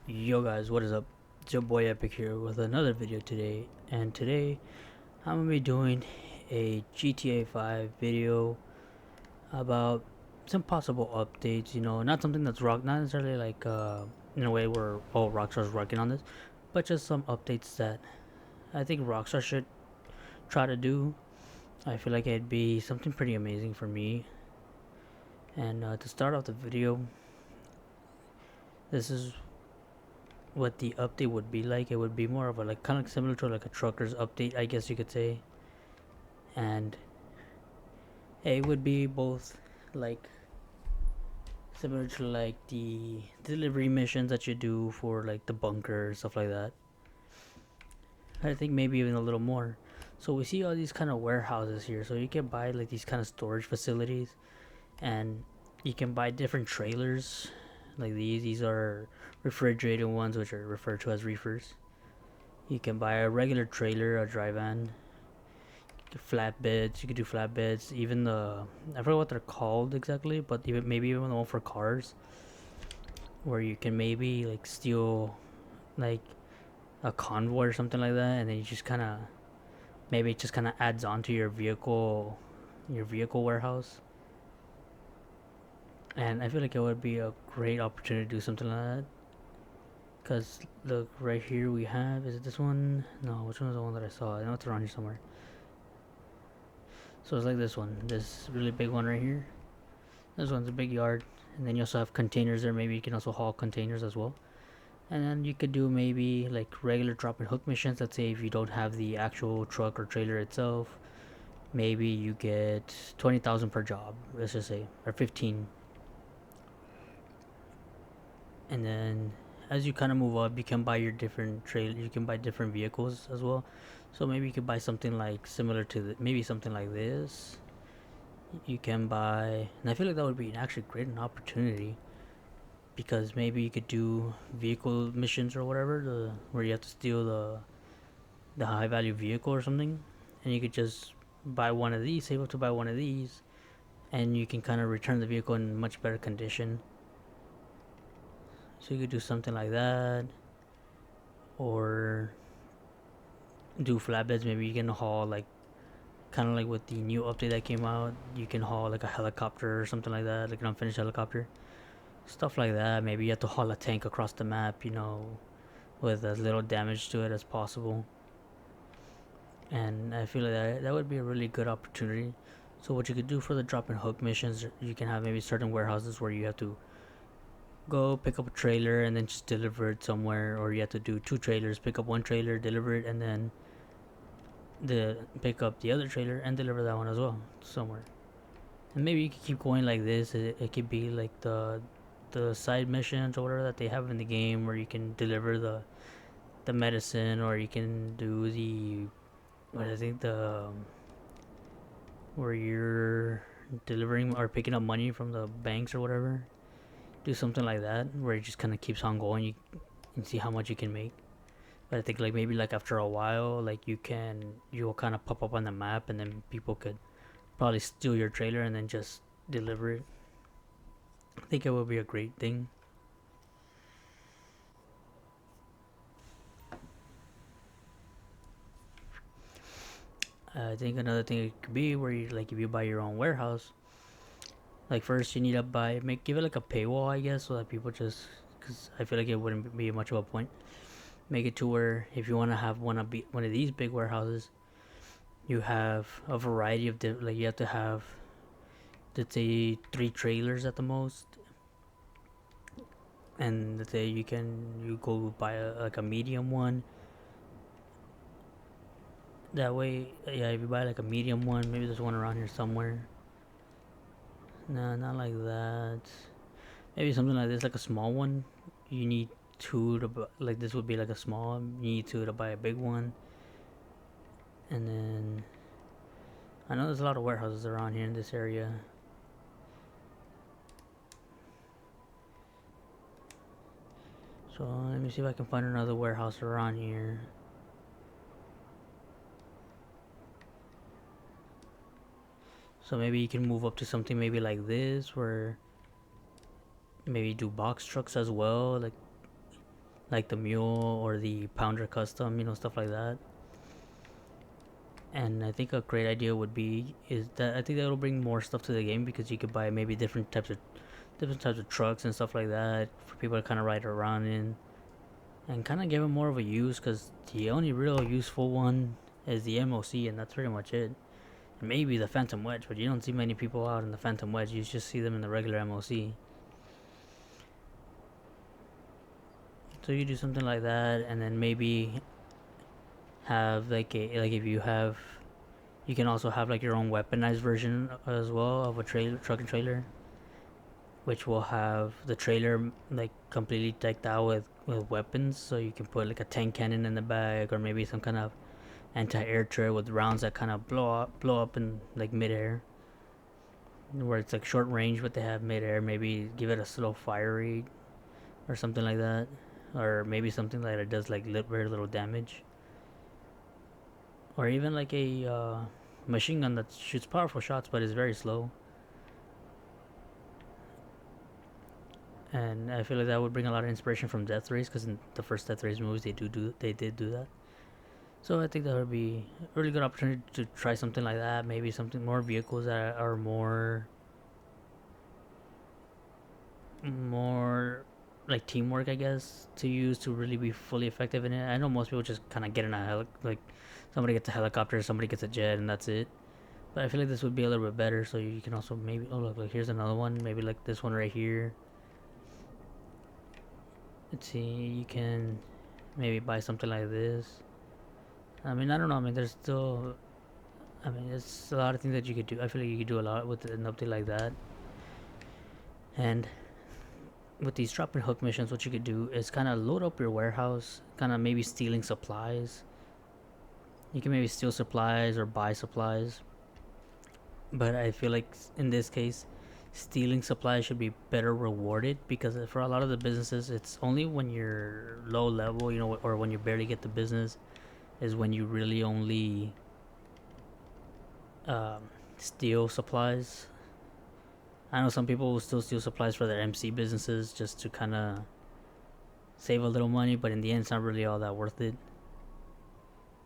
Yo guys, what is up? It's your boy Epic here with another video today, and today I'm gonna be doing a GTA 5 video about some possible updates. Not something that's not necessarily like in a way where Rockstar's working on this, but just some updates that I think Rockstar should try to do. I feel like it'd be something pretty amazing for me. And to start off the video, this is what the update would be like. It would be more of a like kind of similar to like a trucker's update, I guess you could say. And it would be both like similar to like the delivery missions that you do for like the bunker stuff like that. I think maybe even a little more. So we see all these kind of warehouses here. So you can buy like these kind of storage facilities, and you can buy different trailers like these. These are refrigerated ones, which are referred to as reefers. You can buy a regular trailer, a dry van, flatbeds. You could do flatbeds. Even I forget what they're called exactly, but even the one for cars, where you can maybe like steal like a convoy or something like that, and then you just kind of maybe it just kind of adds on to your vehicle warehouse. And I feel like it would be a great opportunity to do something like that. Cause look, right here we have, is it this one? No, which one is the one that I saw? I know it's around here somewhere. So it's like this really big one right here. This one's a big yard, and then you also have containers there. Maybe you can also haul containers as well. And then you could do maybe like regular drop and hook missions. Let's say if you don't have the actual truck or trailer itself, maybe you get 20,000 per job. Let's just say, or 15. And then as you kind of move up, you can buy your different trailer. You can buy different vehicles as well. So maybe you could buy something like similar to maybe something like this. You can buy, and I feel like that would be actually great an opportunity, because maybe you could do vehicle missions or whatever, where you have to steal the high value vehicle or something, and you could just buy one of these, save up to buy one of these, and you can kind of return the vehicle in much better condition. So you could do something like that, or do flatbeds. Maybe you can haul like kind of like with the new update that came out, you can haul like a helicopter or something like that, like an unfinished helicopter, stuff like that. Maybe you have to haul a tank across the map, with as little damage to it as possible. And I feel like that would be a really good opportunity. So what you could do for the drop and hook missions, you can have maybe certain warehouses where you have to go pick up a trailer and then just deliver it somewhere, or you have to do two trailers, pick up one trailer, deliver it, and then pick up the other trailer and deliver that one as well somewhere. And maybe you could keep going like this. It could be like the side missions or whatever that they have in the game, where you can deliver the medicine, or you can do the what I think the where you're delivering or picking up money from the banks or whatever. Do something like that where it just kind of keeps on going. You can see how much you can make. But I think like maybe like after a while, like you'll kind of pop up on the map, and then people could probably steal your trailer and then just deliver it. I think it would be a great thing. I think another thing it could be where you like if you buy your own warehouse, like first you need to give it like a paywall, I guess, so that people just, because I feel like it wouldn't be much of a point. Make it to where if you want to have one of these big warehouses, you have a variety of like you have to have, let's say, three trailers at the most, and let's say you go buy like a medium one. That way, yeah, if you buy like a medium one, maybe there's one around here somewhere. No, not like that. Maybe something like this, like a small one. You need two to like this would be like a small. You need two to buy a big one, and then I know there's a lot of warehouses around here in this area. So let me see if I can find another warehouse around here. So maybe you can move up to something maybe like this, where maybe do box trucks as well. Like like the Mule or the Pounder Custom, stuff like that. And I think a great idea would be is that I think that'll bring more stuff to the game because you could buy maybe different types of trucks and stuff like that for people to kind of ride around in and kind of give them more of a use because the only real useful one is the MOC and that's pretty much it. And maybe the Phantom Wedge, but you don't see many people out in the Phantom Wedge. You just see them in the regular MOC. So you do something like that, and then maybe have like if you have, you can also have like your own weaponized version as well of a trailer, truck and trailer, which will have the trailer like completely decked out with weapons. So you can put like a tank cannon in the back, or maybe some kind of anti-air turret with rounds that kind of blow up in like midair, where it's like short range, but they have midair. Maybe give it a slow fire rate or something like that, or maybe something like that does like very little damage, or even like a machine gun that shoots powerful shots but is very slow. And I feel like that would bring a lot of inspiration from Death Race because in the first Death Race movies they did do that. So I think that would be a really good opportunity to try something like that. Maybe something more vehicles that are more like teamwork, I guess, to use to really be fully effective in it. I know most people just kind of get in like somebody gets a helicopter, somebody gets a jet, and that's it. But I feel like this would be a little bit better. So you can also maybe look, like here's another one. Maybe like this one right here. Let's see, you can maybe buy something like this. I mean, I don't know. I mean, there's still. I mean, there's a lot of things that you could do. I feel like you could do a lot with an update like that. And with these drop and hook missions, what you could do is kind of load up your warehouse, kind of maybe stealing supplies. You can maybe steal supplies or buy supplies. But I feel like in this case, stealing supplies should be better rewarded because for a lot of the businesses, it's only when you're low level, or when you barely get the business, is when you really only steal supplies. I know some people will still steal supplies for their MC businesses just to kind of save a little money, but in the end, it's not really all that worth it.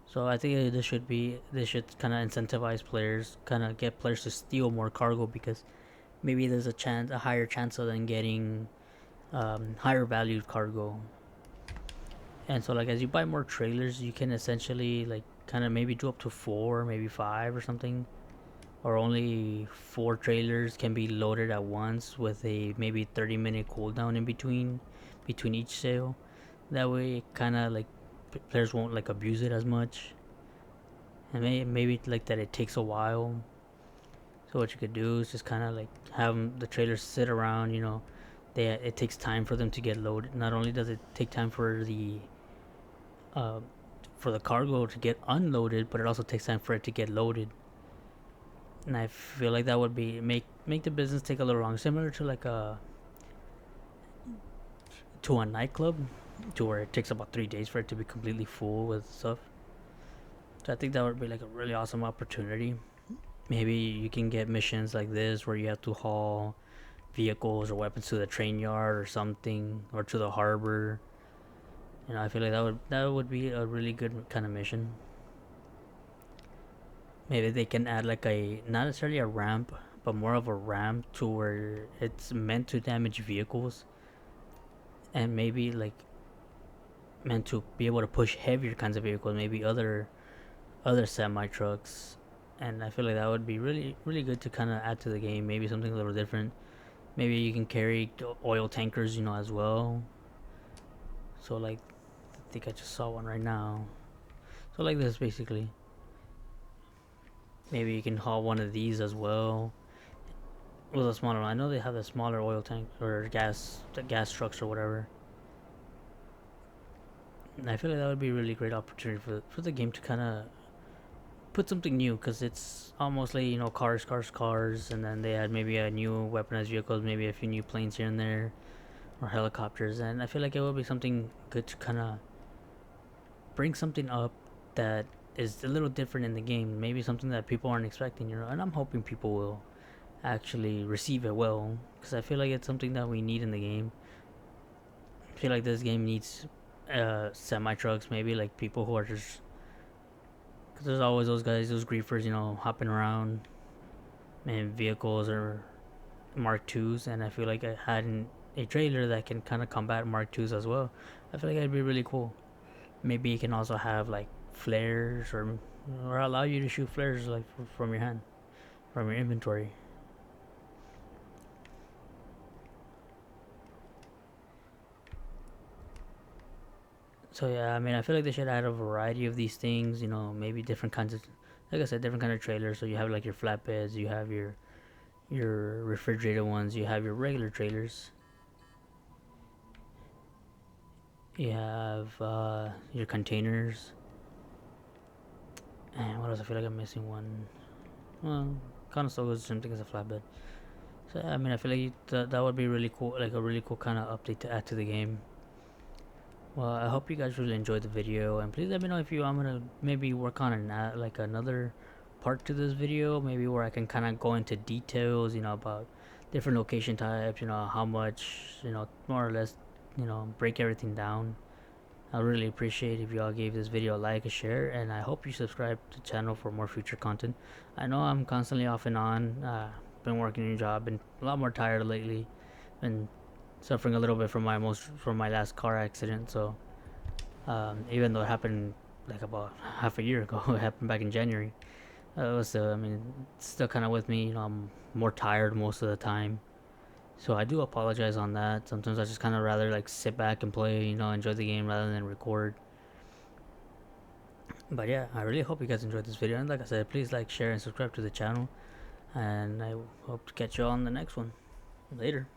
So I think this should kind of incentivize players, kind of get players to steal more cargo because maybe there's a higher chance of them getting higher valued cargo. And so like as you buy more trailers, you can essentially like kind of maybe do up to 4, maybe 5 or something, or only 4 trailers can be loaded at once with a maybe 30-minute cooldown in between each sale. That way, kind of like players won't like abuse it as much, and maybe like that it takes a while. So what you could do is just kind of like have the trailers sit around. It takes time for them to get loaded. Not only does it take time uh, for the cargo to get unloaded, but it also takes time for it to get loaded. And I feel like that would be make the business take a little longer, similar to like a nightclub, to where it takes about 3 days for it to be completely full with stuff. So I think that would be like a really awesome opportunity. Maybe you can get missions like this where you have to haul vehicles or weapons to the train yard or something, or to the harbor. I feel like that would be a really good kind of mission. Maybe they can add like a not necessarily a ramp, but more of a ramp to where it's meant to damage vehicles, and maybe like meant to be able to push heavier kinds of vehicles, maybe other semi trucks. And I feel like that would be really really good to kind of add to the game. Maybe something a little different. Maybe you can carry oil tankers, as well. So like, I think I just saw one right now. So like this basically. Maybe you can haul one of these as well with a smaller one. I know they have the smaller oil tank or gas trucks or whatever. And I feel like that would be a really great opportunity for the game to kind of put something new, because it's almost like cars, and then they had maybe a new weaponized vehicles, maybe a few new planes here and there, or helicopters. And I feel like it would be something good to kind of bring something up that is a little different in the game, maybe something that people aren't expecting, and I'm hoping people will actually receive it well, because I feel like it's something that we need in the game. I feel like this game needs semi trucks, maybe like people who are just. Cause there's always those guys, those griefers, hopping around in vehicles or Mark twos, and I feel like I had a trailer that can kind of combat Mark twos as well. I feel like that'd be really cool. Maybe you can also have like flares or allow you to shoot flares like from your hand, from your inventory. So yeah, I mean, I feel like they should add a variety of these things. Maybe different kinds of, like I said, different kind of trailers. So you have like your flatbeds, you have your refrigerated ones, you have your regular trailers, you have your containers, and what else? I feel like I'm missing one. Well, Conestoga is something as a flatbed. So I mean, I feel like that would be really cool, like a really cool kind of update to add to the game. Well, I hope you guys really enjoyed the video, and please let me know if you want me to maybe work on like another part to this video, maybe where I can kind of go into details, about different location types, how much, more or less, break everything down. I really appreciate if y'all gave this video a like, a share, and I hope you subscribe to the channel for more future content. I know I'm constantly off and on, been working a job, been a lot more tired lately, been suffering a little bit from my last car accident. So even though it happened like about half a year ago, it happened back in January. It was I mean, it's still kind of with me. I'm more tired most of the time, so I do apologize on that. Sometimes I just kind of rather like sit back and play, enjoy the game rather than record. But yeah, I really hope you guys enjoyed this video, and like I said, please like, share, and subscribe to the channel. And I hope to catch you on the next one. Later.